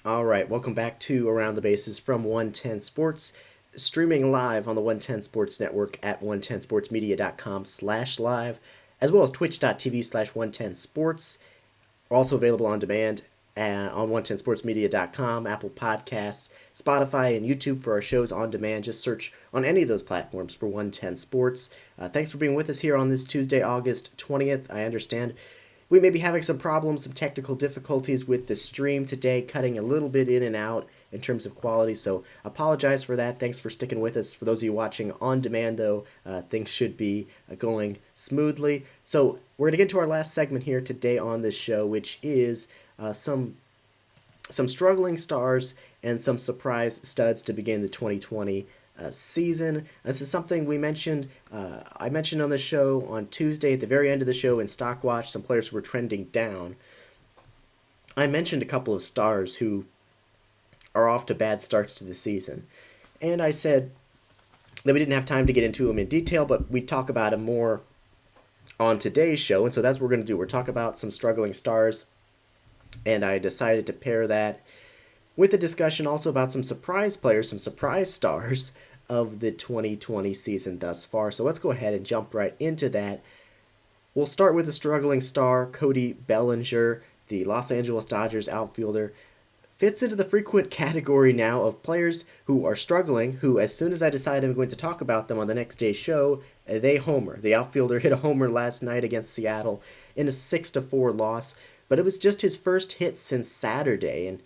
All right, welcome back to Around the Bases from 110 Sports, streaming live on the 110 Sports Network at 110sportsmedia.com/live, as well as twitch.tv/110sports. We're also available on demand on 110sportsmedia.com, Apple Podcasts, Spotify, and YouTube for our shows on demand. Just search on any of those platforms for 110 Sports. Thanks for being with us here on this Tuesday, August 20th. I understand we may be having some problems, some technical difficulties with the stream today, cutting a little bit in and out in terms of quality, so apologize for that. Thanks for sticking with us. For those of you watching on demand, though, things should be going smoothly. So we're going to get to our last segment here today on this show, which is some struggling stars and some surprise studs to begin the 2020 season. This is something we mentioned. I mentioned on the show on Tuesday at the very end of the show in Stock Watch. Some players were trending down. I mentioned a couple of stars who are off to bad starts to the season. And I said that we didn't have time to get into them in detail, but we'd talk about them more on today's show. And so that's what we're going to do. We're talking about some struggling stars. And I decided to pair that with a discussion also about some surprise players, some surprise stars of the 2020 season thus far. So let's go ahead and jump right into that. We'll start with the struggling star, Cody Bellinger, the Los Angeles Dodgers outfielder. Fits into the frequent category now of players who are struggling, who, as soon as I decide I'm going to talk about them on the next day's show, they homer. The outfielder hit a homer last night against Seattle in a 6-4 loss, but it was just his first hit since Saturday, and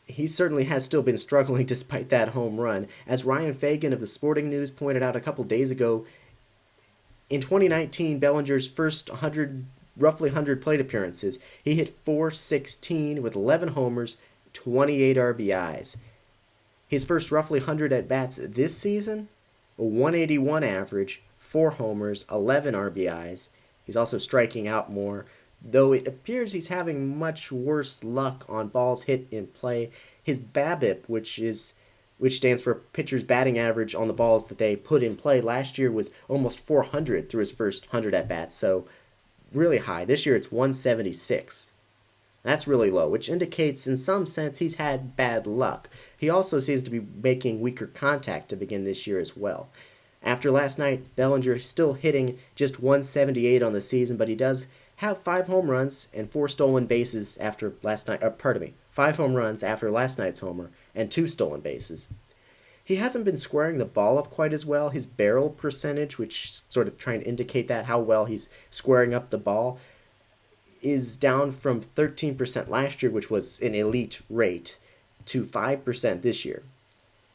he certainly has still been struggling despite that home run. As Ryan Fagan of the Sporting News pointed out a couple days ago, in 2019, Bellinger's first roughly 100 plate appearances, he hit .416 with 11 homers, 28 RBIs. His first roughly 100 at-bats this season, a 181 average, 4 homers, 11 RBIs. He's also striking out more, though it appears he's having much worse luck on balls hit in play. His BABIP, which stands for pitcher's batting average on the balls that they put in play, last year was almost 400 through his first 100 at-bats, so really high. This year it's 176. That's really low, which indicates in some sense he's had bad luck. He also seems to be making weaker contact to begin this year as well. After last night, Bellinger still hitting just 178 on the season, but he does have 5 home runs and 4 stolen bases after last night. 5 home runs after last night's homer and 2 stolen bases. He hasn't been squaring the ball up quite as well. His barrel percentage, which sort of trying to indicate that how well he's squaring up the ball, is down from 13% last year, which was an elite rate, to 5% this year.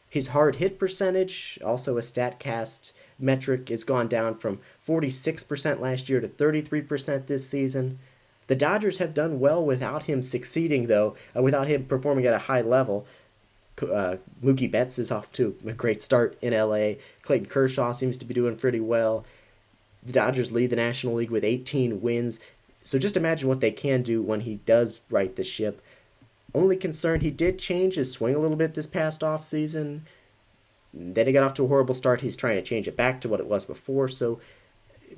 His hard hit percentage, also a StatCast metric, has gone down from 46% last year to 33% this season. The Dodgers have done well without him succeeding, though, without him performing at a high level. Mookie Betts is off to a great start in LA. Clayton Kershaw seems to be doing pretty well. The Dodgers lead the National League with 18 wins. So just imagine what they can do when he does right the ship. Only concern, he did change his swing a little bit this past offseason. Then he got off to a horrible start. He's trying to change it back to what it was before. So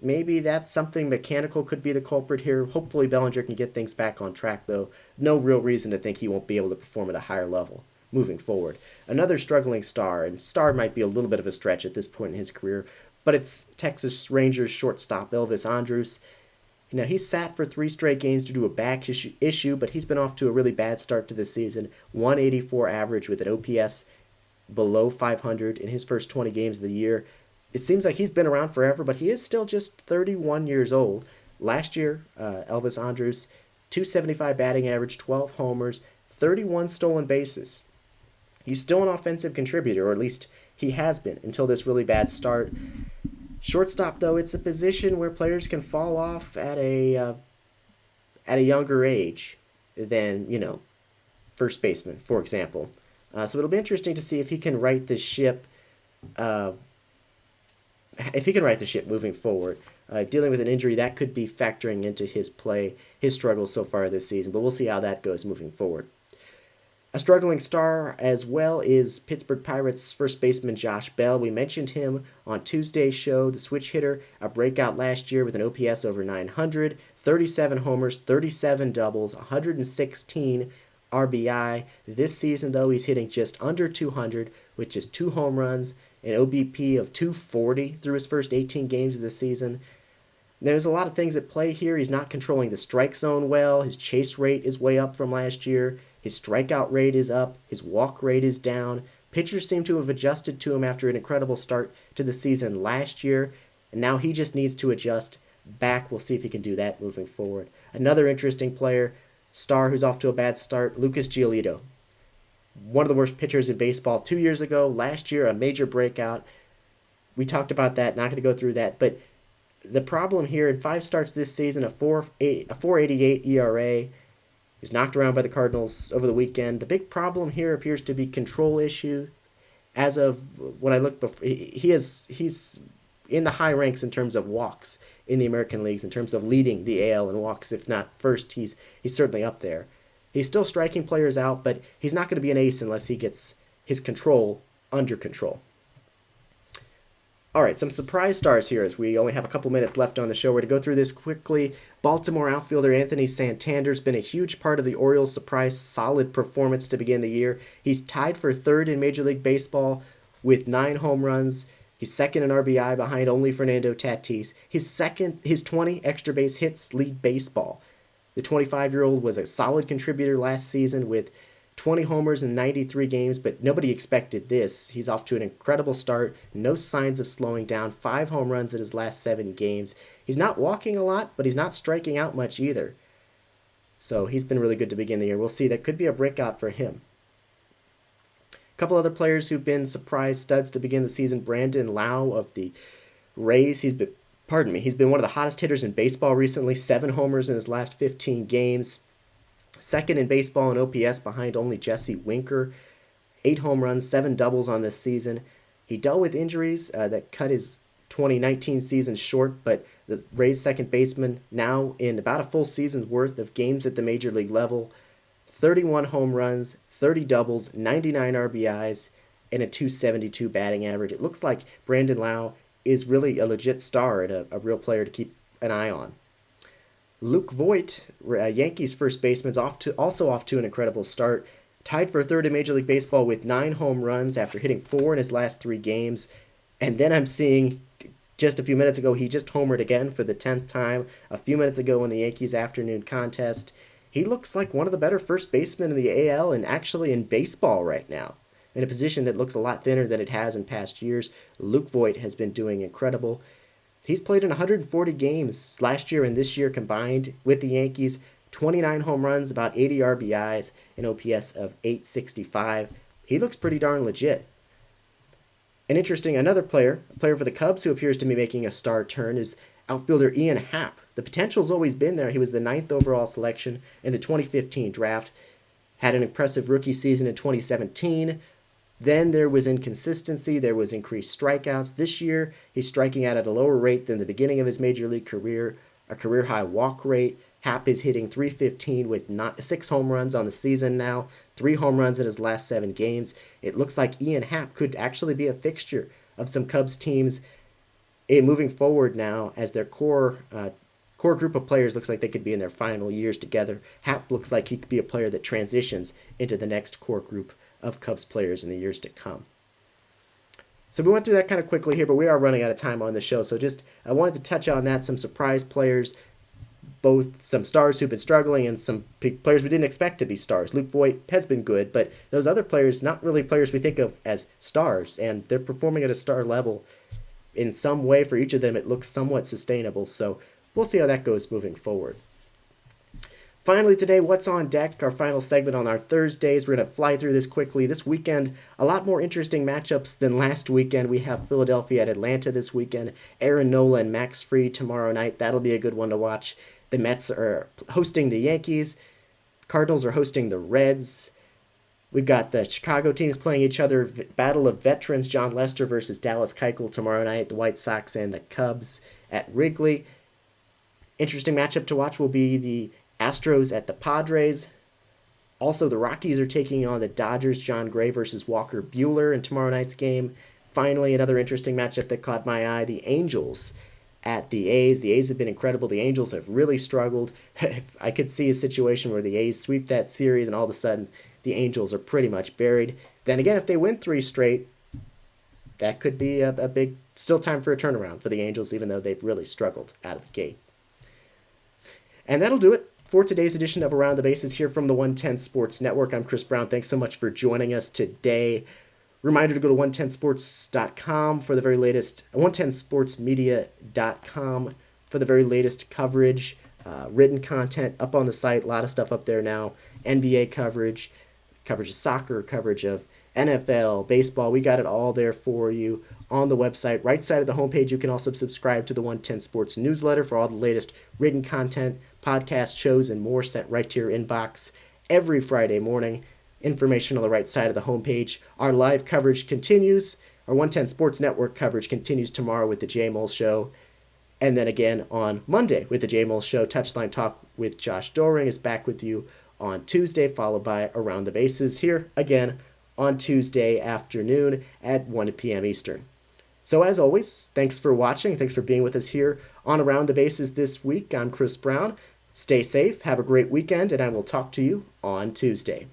maybe that's something mechanical could be the culprit here. Hopefully Bellinger can get things back on track, though. No real reason to think he won't be able to perform at a higher level moving forward. Another struggling star, and star might be a little bit of a stretch at this point in his career, but it's Texas Rangers shortstop Elvis Andrus. Now, he's sat for 3 straight games due to a back issue, but he's been off to a really bad start to the season. 184 average with an OPS below 500 in his first 20 games of the year. It seems like he's been around forever, but he is still just 31 years old. Last year, Elvis Andrus, 275 batting average, 12 homers, 31 stolen bases. He's still an offensive contributor, or at least he has been until this really bad start. Shortstop, though, it's a position where players can fall off at a younger age than, first baseman, for example. So it'll be interesting to see if he can right the ship. Moving forward. Dealing with an injury that could be factoring into his play, his struggles so far this season, but we'll see how that goes moving forward. A struggling star as well is Pittsburgh Pirates first baseman Josh Bell. We mentioned him on Tuesday's show, the switch hitter, a breakout last year with an OPS over 900, 37 homers, 37 doubles, 116 RBI. This season, though, he's hitting just under 200 with just 2 home runs, an OBP of 240 through his first 18 games of the season. There's a lot of things at play here. He's not controlling the strike zone well. His chase rate is way up from last year. His strikeout rate is up. His walk rate is down. Pitchers seem to have adjusted to him after an incredible start to the season last year, and now he just needs to adjust back. We'll see if he can do that moving forward. Another interesting player, star who's off to a bad start, Lucas Giolito. One of the worst pitchers in baseball 2 years ago. Last year, a major breakout. We talked about that, not going to go through that, but the problem here in 5 starts this season, a 4.88 ERA. He was knocked around by the Cardinals over the weekend. The big problem here appears to be control issue. As of when I looked before, he's in the high ranks in terms of walks in the American leagues, in terms of leading the AL in walks. If not first, he's certainly up there. He's still striking players out, but he's not going to be an ace unless he gets his control under control. All right, some surprise stars here as we only have a couple minutes left on the show. We're to go through this quickly. Baltimore outfielder Anthony Santander's been a huge part of the Orioles' surprise solid performance to begin the year. He's tied for third in Major League Baseball with 9 home runs. He's second in RBI behind only Fernando Tatis. His 20 extra base hits lead baseball. The 25-year-old was a solid contributor last season with 20 homers in 93 games, but nobody expected this. He's off to an incredible start, no signs of slowing down, 5 home runs in his last 7 games. He's not walking a lot, but he's not striking out much either. So he's been really good to begin the year. We'll see. That could be a breakout for him. A couple other players who've been surprise studs to begin the season. Brandon Lau of the Rays. He's been one of the hottest hitters in baseball recently. 7 homers in his last 15 games. Second in baseball in OPS behind only Jesse Winker. 8 home runs, 7 doubles on this season. He dealt with injuries that cut his 2019 season short, but the Rays second baseman now in about a full season's worth of games at the major league level. 31 home runs, 30 doubles, 99 RBIs, and a .272 batting average. It looks like Brandon Lau is really a legit star and a real player to keep an eye on. Luke Voit, Yankees first baseman, also off to an incredible start. Tied for third in Major League Baseball with 9 home runs after hitting 4 in his last 3 games. And then I'm seeing, just a few minutes ago, he just homered again for the 10th time. A few minutes ago in the Yankees afternoon contest. He looks like one of the better first basemen in the AL and actually in baseball right now. In a position that looks a lot thinner than it has in past years, Luke Voit has been doing incredible. He's played in 140 games last year and this year combined with the Yankees. 29 home runs, about 80 RBIs, an OPS of .865. He looks pretty darn legit. Another player for the Cubs who appears to be making a star turn is outfielder Ian Happ. The potential's always been there. He was the 9th overall selection in the 2015 draft. Had an impressive rookie season in 2017. Then there was inconsistency, there was increased strikeouts. This year, he's striking out at a lower rate than the beginning of his major league career, a career-high walk rate. Happ is hitting .315 with 6 home runs on the season now, 3 home runs in his last 7 games. It looks like Ian Happ could actually be a fixture of some Cubs teams moving forward now as their core group of players looks like they could be in their final years together. Happ looks like he could be a player that transitions into the next core group of Cubs players in the years to come. So we went through that kind of quickly here, but we are running out of time on the show. So I wanted to touch on that, some surprise players, both some stars who've been struggling and some players we didn't expect to be stars. Luke Voit has been good, but those other players, not really players we think of as stars, and they're performing at a star level in some way. For each of them, it looks somewhat sustainable. So we'll see how that goes moving forward. Finally today, what's on deck, our final segment on our Thursdays. We're going to fly through this quickly. This weekend, a lot more interesting matchups than last weekend. We have Philadelphia at Atlanta this weekend. Aaron Nola and Max Fried tomorrow night. That'll be a good one to watch. The Mets are hosting the Yankees. Cardinals are hosting the Reds. We've got the Chicago teams playing each other. Battle of Veterans, John Lester versus Dallas Keuchel tomorrow night. The White Sox and the Cubs at Wrigley. Interesting matchup to watch will be the Astros at the Padres. Also, the Rockies are taking on the Dodgers, John Gray versus Walker Buehler in tomorrow night's game. Finally, another interesting matchup that caught my eye, the Angels at the A's. The A's have been incredible. The Angels have really struggled. I could see a situation where the A's sweep that series and all of a sudden the Angels are pretty much buried. Then again, if they win 3 straight, that could be a big, still time for a turnaround for the Angels, even though they've really struggled out of the gate. And that'll do it for today's edition of Around the Bases here from the 110 Sports Network. I'm Chris Brown. Thanks so much for joining us today. Reminder to go to 110sports.com for the very latest, 110sportsmedia.com for the very latest coverage, written content up on the site. A lot of stuff up there now. NBA coverage of soccer, coverage of NFL, baseball. We got it all there for you on the website. Right side of the homepage, you can also subscribe to the 110 Sports newsletter for all the latest written content, podcast shows, and more sent right to your inbox every Friday morning. Information on the right side of the homepage. Our live coverage continues. Our 110 Sports Network coverage continues tomorrow with the J. Mole Show. And then again on Monday with the J. Mole Show. Touchline Talk with Josh Doring is back with you on Tuesday, followed by Around the Bases here again on Tuesday afternoon at 1 p.m. Eastern. So as always, thanks for watching. Thanks for being with us here on Around the Bases this week. I'm Chris Brown. Stay safe, have a great weekend, and I will talk to you on Tuesday.